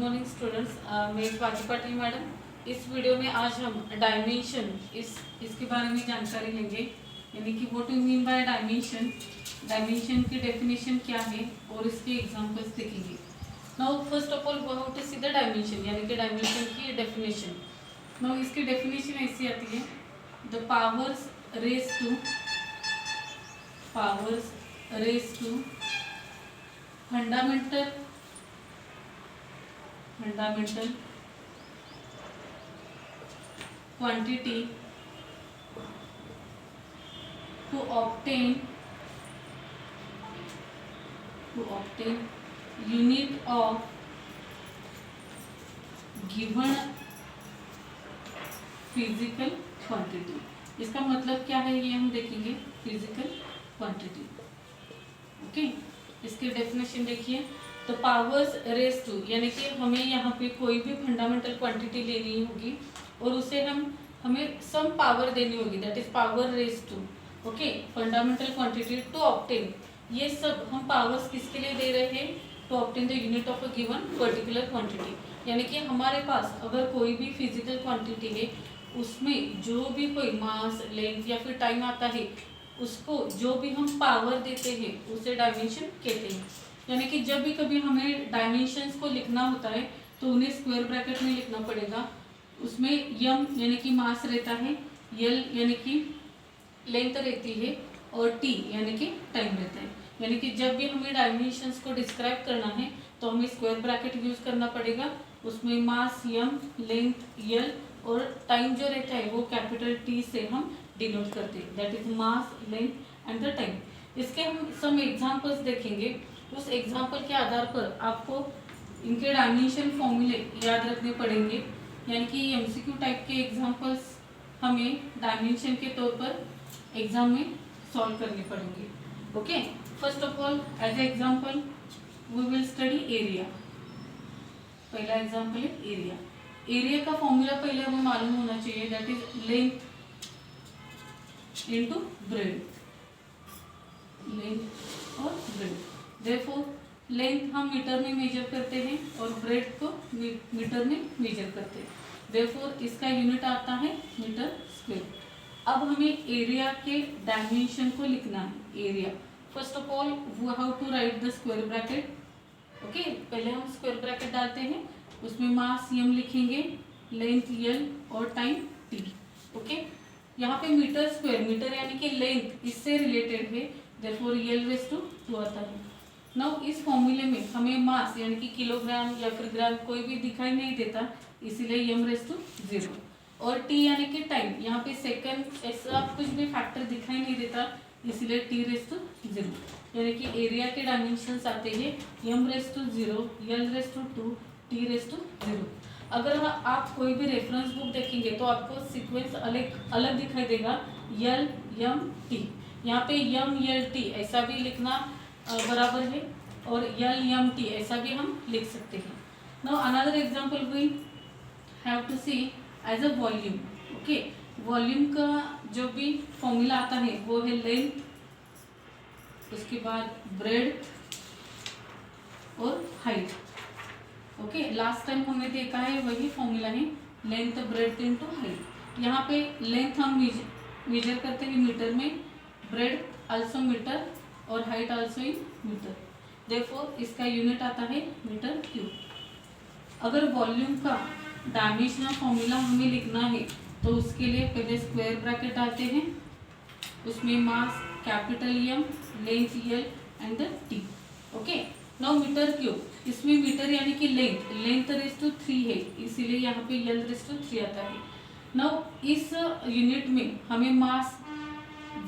Morning students, मैं Swati Patil madam. इस video में आज हम डायमेंशन इसके बारे में जानकारी लेंगे, यानी कि what you mean by dimension, dimension की डेफिनेशन क्या है और इसके एग्जांपल्स देखेंगे। Now first of all how to see the dimension, यानी कि डायमेंशन की डेफिनेशन। नाउ इसकी डेफिनेशन ऐसी आती है, the powers raise to fundamental quantity to obtain unit of given physical quantity। इसका मतलब क्या है ये हम देखेंगे, फिजिकल क्वांटिटी। ओके, इसकी डेफिनेशन देखिए। तो पावर्स रेज टू, यानी कि हमें यहाँ पे कोई भी फंडामेंटल क्वांटिटी लेनी होगी और उसे हमें सम पावर देनी होगी, that is power raise to. Okay, fundamental quantity to obtain, ये सब हम पावर्स किसके लिए दे रहे हैं, to obtain the unit of a given particular quantity. यानी कि हमारे पास अगर कोई भी फिजिकल क्वांटिटी है, उसमें जो भी कोई मास, लेंथ या फिर टाइम आता है, उसको जो भी हम पावर देते हैं उसे डायमेंशन कहते हैं। यानी कि जब भी कभी हमें डायमेंशंस को लिखना होता है तो उन्हें स्क्वायर ब्रैकेट में लिखना पड़ेगा। उसमें यम यानी कि मास रहता है, यल यानी कि लेंथ रहती है और टी यानी कि टाइम रहता है। यानी कि जब भी हमें डायमेंशंस को डिस्क्राइब करना है तो हमें स्क्वायर ब्रैकेट यूज करना पड़ेगा। उसमें मास यम, लेंथ यल और टाइम जो रहता है वो कैपिटल टी से हम डिनोट करते हैं, that is mass, length and the time. इसके हम सम एग्जांपल्स देखेंगे। उस एग्जांपल के आधार पर आपको इनके डायमेंशन फॉर्मूले याद रखने पड़ेंगे। यानी कि एमसीक्यू टाइप के एग्जांपल्स हमें डायमेंशन के तौर पर एग्जाम में सॉल्व करने पड़ेंगे। Okay, first of all as a example we will study area. पहला एग्जांपल है एरिया। एरिया का फॉर्मूला पहले हमें मालूम होना चाहिए, that is length into breadth, length और ब्रेड। Therefore, लेंथ हम मीटर में मेजर करते हैं और ब्रेड को मीटर में मेजर करते हैं। Therefore, इसका यूनिट आता है मीटर स्क्वायर। अब हमें एरिया के डायमेंशन को लिखना है। Area, first of all we how to write the square bracket. Okay, पहले हम स्क्वायर ब्रैकेट डालते हैं, उसमें मास यम लिखेंगे, लेंथ यल और टाइम टी। ओके, यहाँ पे मीटर स्क्वायर, मीटर यानी कि लेंथ इससे रिलेटेड है, therefore यल रेज टू 2 आता है। नाउ इस फॉर्मूले में हमें मास यानी कि किलोग्राम या फिर ग्राम कोई भी दिखाई नहीं देता, इसीलिए यम रेज टू 0। और टी यानी कि टाइम, यहाँ पे सेकंड ऐसा कुछ भी फैक्टर दिखाई नहीं देता, इसीलिए टी रेज टू 0। यानी कि एरिया के डायमेंशंस आते हैं M raise to 0, L raise to 2, T raise to 0। अगर आप कोई भी रेफरेंस बुक देखेंगे तो आपको सीक्वेंस अलग दिखाई देगा, यल यम टी। यहाँ पे यम यल टी ऐसा भी लिखना बराबर है और यल यम टी ऐसा भी हम लिख सकते हैं। Now another example we have to see as a volume. Okay, volume का जो भी फॉर्मूला आता है वो है लेंथ, उसके बाद ब्रेड और हाइट। ओके, लास्ट टाइम हमने देखा है वही फॉर्मूला है, लेंथ ब्रेड इनटू हाइट। यहाँ पे लेंथ हम मेजर करते हैं मीटर में, ब्रेड आल्सो मीटर और height also in metre. Therefore इसका यूनिट आता है मीटर क्यूब। अगर वॉल्यूम का डायमेंशनल फॉर्मूला हमें लिखना है तो उसके लिए पहले स्क्वायर ब्रैकेट डालते हैं, उसमें mass capital M, length L and the T. Okay, now metre cube, इसमें मीटर यानी कि लेंथ रेज टू 3 है, इसीलिए यहाँ पे यल रेज टू 3 आता है। नाउ इस यूनिट में हमें मास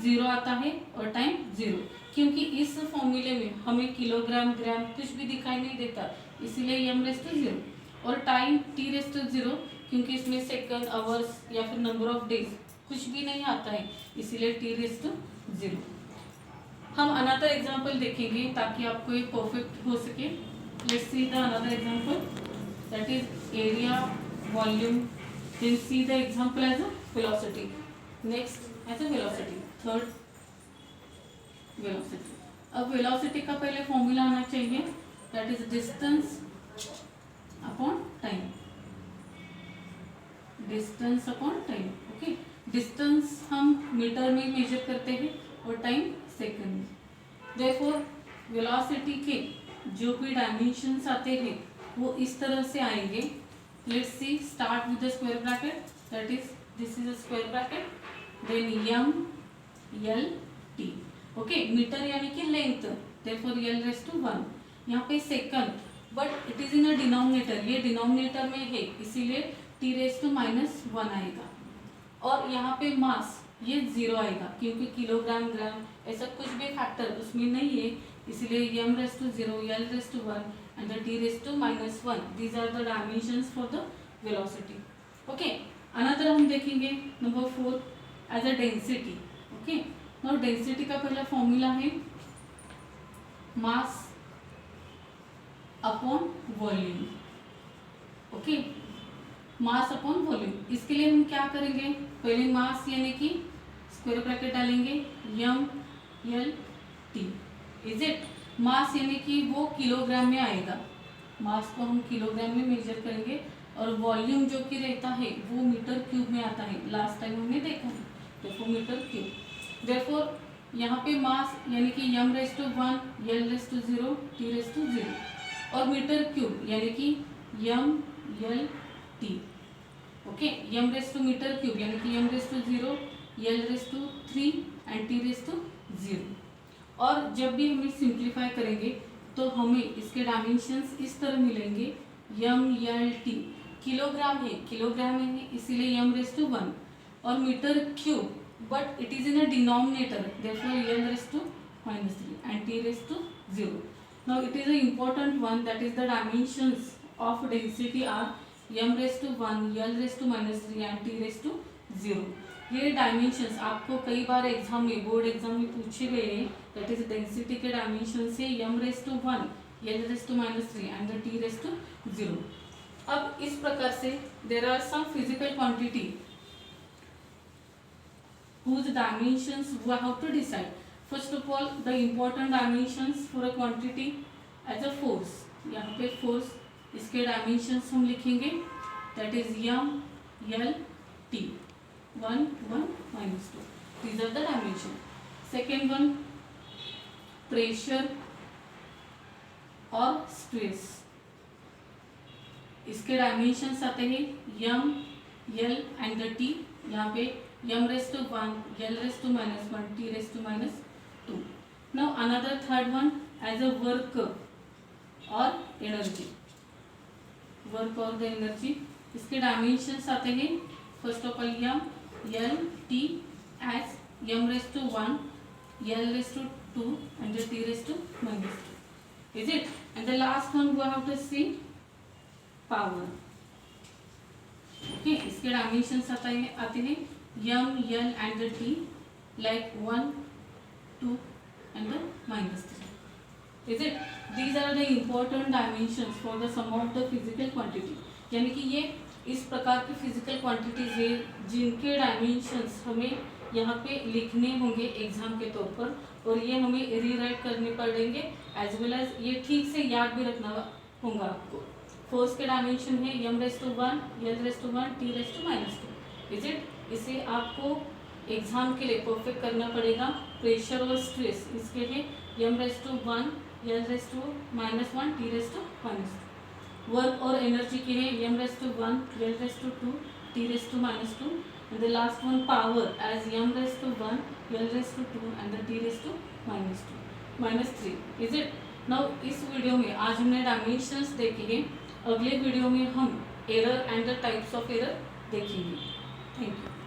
0 आता है और टाइम 0, क्योंकि इस फॉर्मूले में हमें किलोग्राम, ग्राम कुछ भी दिखाई नहीं देता, इसीलिए यम रेज टू 0। और टाइम टी रेज टू 0, क्योंकि इसमें सेकंड, आवर्स या फिर नंबर ऑफ डेज कुछ भी नहीं आता है, इसीलिए टी रेज टू 0। हम अनदर एग्जांपल देखेंगे ताकि आपको ये परफेक्ट हो सके। Let's see the another example, that is area, volume, then see the example as a velocity. Next as a velocity, third velocity. अब वेलोसिटी का पहले फॉर्मूला आना चाहिए, that is distance upon time, distance upon time. Okay, distance हम metre में measure करते हैं और टाइम सेकंड में। देयरफॉर वेलोसिटी के जो भी डायमेंशंस आते हैं वो इस तरह से आएंगे। Let's see, start with the square bracket, that is this is a square bracket, then M L T. Okay, metre यानी कि length, therefore L raise to 1। यहाँ पे second, but it is in a denominator, ये denominator में है इसीलिए T rays to -1 आएगा। और यहाँ पे मास ये 0 आएगा क्योंकि किलोग्राम, ग्राम ऐसा कुछ भी फैक्टर उसमें नहीं है, इसलिए m raise to 0, l raise to 1 and the t raise to -1, these are the dimensions for the velocity. Okay, another हम देखेंगे number 4 as a density. Okay, now density का पहला फॉर्मूला है mass upon volume. Okay, mass upon volume. इसके लिए हम क्या करेंगे, पहले मास यानी कि स्क्वायर ब्रैकेट डालेंगे M L T, is it. Mass यानी कि वो किलोग्राम में आएगा, मास को हम किलोग्राम में मेजर करेंगे, और वॉल्यूम जो कि रहता है वो मीटर क्यूब में आता है, लास्ट टाइम हमने देखा है, देखो मीटर क्यूब। देयरफॉर यहाँ पे मास यानी कि m raise to 1, l raise to 0, t raise to 0, और मीटर क्यूब यानी कि m l t। Okay, m raise to metre cube यानी कि m raise to 0, l raise to 3 and t raise to 0। और जब भी हम इसे सिंप्लीफाई करेंगे तो हमें इसके डायमेंशंस इस तरह मिलेंगे m l t। किलोग्राम है, किलोग्राम है इसीलिए m रेज़ टू 1, और metre cube but it is in a denominator, therefore l raised to -3 and t raised to 0. Now it is an important one, that is the dimensions of density are m raised to 1, l raised to -3 and t raised to 0. ये dimensions आपको कई बार exam में, board exam में पूछे गए हैं, that is density के dimension से m raised to 1, l raised to -3 and the t raised to 0. अब इस प्रकार से there are some physical quantity whose dimensions we have to decide. First of all, the important dimensions for a quantity as a force. यहाँ पे force, इसके dimensions हम लिखेंगे, that is m l t, 1 1 -2. These are the dimensions. Second one, pressure और stress. इसके dimensions आते हैं m l and the t. यहाँ पे m raised to 1, l raised to -1, t raised to -2. Now another third one as a work or energy. Work or the energy, इसके dimensions आते हैं first of all m l t as m raised to 1, l raised to 2 and the t raised to -2. Is it? And the last one we have to see power. Okay, इसके dimensions आते हैं m l and the t like 1 2 and the -3. Is it? These are the important dimensions for the sum of the physical quantity. यानी कि ये इस प्रकार की physical quantities है जिनके डायमेंशंस हमें यहाँ पे लिखने होंगे एग्जाम के तौर पर, और ये हमें रीराइट करने पड़ेंगे एज वेल एज ये ठीक से याद भी रखना होगा आपको। फोर्स के डायमेंशन है m raised to 1, l raised to 1, t raised to -2. Is it? इसे आपको एग्जाम के लिए परफेक्ट करना पड़ेगा। प्रेशर और स्ट्रेस इसके है m raised to 1, l raised to -1, t raised to -2. Work और एनर्जी के है m raised to 1, l raised to 2, t raised to -2, and the last one power as m raised to 1, l raised to 2 and the t raised to -3. Is it? Now इस video में आज हमने dimensions देखे हैं, अगले video में हम error and the types of error देखेंगे। Thank you.